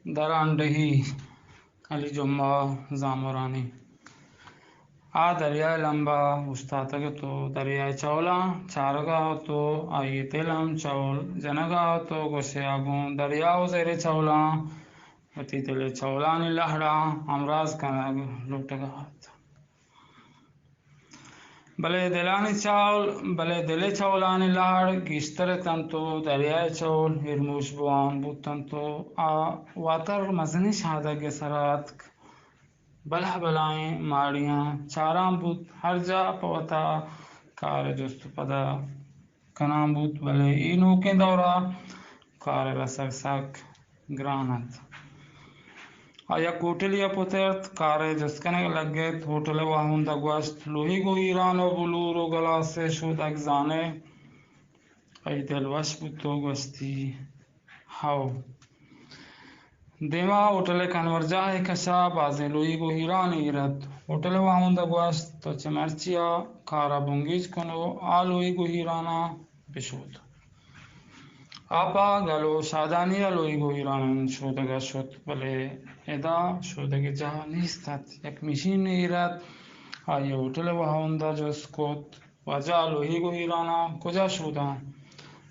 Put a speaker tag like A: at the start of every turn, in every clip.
A: درانڈیھی علی جمعہ زامرانی آ دریائے لمبا استاتگ تو دریائے چولا چارگا تو آئی تلم چول جنگا تو گوشے آگوں دریاؤ زیر چولا وتی تل چولانی لہڑا امراض کنگ لوٹگات بلے دلانی چاول بلے دل چولانی لہڑ گیشتر تنتو دریائے چول ہرموش بوان بوتنتو آ واتر مزنی شادگ سرات بلہ بلائیں ماڑیاں چارام بوت ہر جا پوتا کار جست پدا کنام بوت بلے اینو کے دورا کار رسک سک گرانت آیا کوٹلیا پترت کار جست کنگ لگت ہوٹل واہون دگوشت لوہی گو ایران و بلور و گلاس سے شودک زانے ای دل وش بوتو گوشتی ہاو دیما ہوٹل کنور جاہ کشا بازے لوئی گو ہیران ایرت ہوٹل واہون دگوشت تو چمرچیا کارا بنگیج کنو آلوئی گو ہیرانا بشود آپا گلو شادانیا لوئی گو ہیران شودگا شد بلے ادا شودگ جاہ نیستت یک مشین ایرت آئی ہوٹل واہون دا جس کوت وجا لوہی گو ہیرانا کجا شودا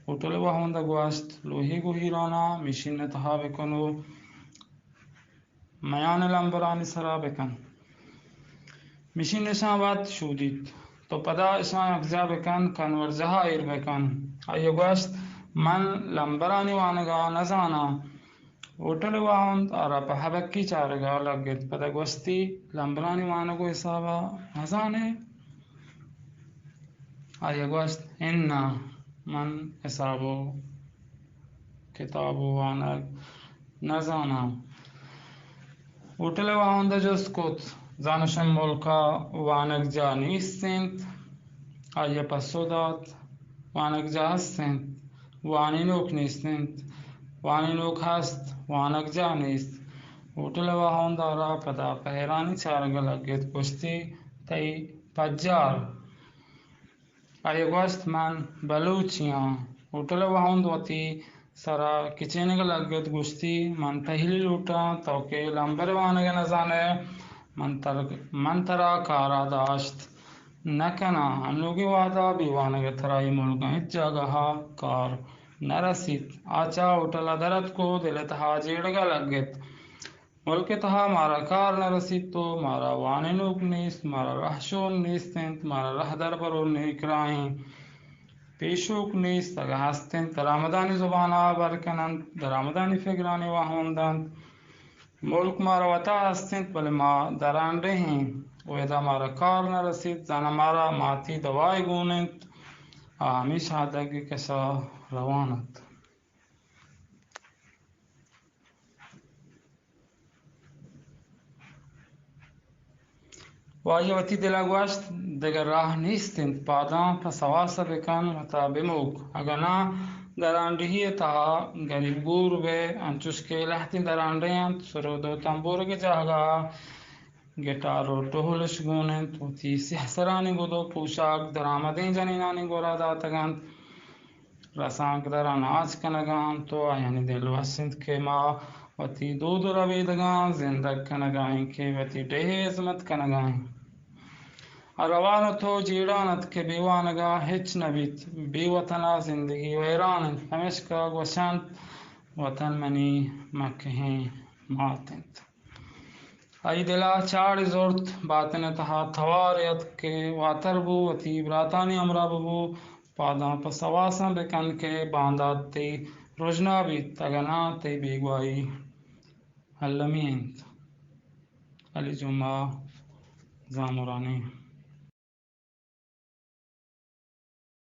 A: ہوٹل واہون دگوشت لوہی گو ہیرانا مشین نتہا بکنو میان لمبرانی سرا بکن مشین نشان بات شودید تو پدا اشان اگزا بکن کنور جہا ایر بکن آئیو گوشت من لمبرانی وانگا نزانا ہوٹل واہند آرا پہبکی چارگا لگت پدا گوشتی لمبرانی وانگو حسابا نزانے آئیو گوشت اننا من حسابو کتابو وانگ نزانا ہوٹل واہند جس کوت زانشم ملکا وانگ جا نیستند آیا پسودات وانگ جا هستند وانی نوک نیستند وانی نوک هست وانگ جا نیست ہوٹل واہند آرا پدا پہرانی چارگ لگت گوشتی تی پجار آیا گوشت من بلوچیاں ہوٹل واہند وتی سرا کچینگ لگت گوشتی من تہلی لوٹا توکے لمبر وانگ نزانے من ترا کارا داشت نکنا ہم لوگی وادا بھی وانگ ترائی ملکا ہچ جاگہا کار نرسید آچا ہوٹل درد کو دلتہا جیڑگا لگت ملک تہا مارا کار نرسید تو مارا وانے نوک نیست مارا رحشون نیستند مارا رہ در برون نیکرائیں پیشوک نیست اگه هستند درآمدانی زبانا برکنند درآمدانی فکرانی واهوندند ملک مارا وطا هستند بله ما دراندهیم و اذا مارا کار نرسید زن مارا ماتی دوای گونند همیشه هدگی کسا روانند و آیا وتی دلا گوشت دیگر راه نیستند پادام پسواسا بکن و تا بموک اگنا درانڈیھی تا گریب گور بے انچوش کے لحتی درانڈیاں سرودو تنبورگ جاگا گٹارو ٹہلش گونند و تی سحسرانی گدو پوشاک درآمدین جنینانی گورا داتگند رسانک دران آج کنگان تو آیانی دل وسند کے ما وتی دود رویدگان زندگ کنگائیں کے وتی ڈہ عظمت کنگائیں روانو تو جیڑانت کے بیوانگا ہچ نبیت بی وطنا زندگی ویرانت ہمیشکا گوشانت وطن منی مکہیں ماتند ای دلا چاڑ زورت باطن تہا تواریت کے واتر بو وتی براتانی امرا بو پاداں پسواساں بکن کے باندات تی روجنا بیت تگنا تی بیگوائی علمینت علی جمعہ زامرانی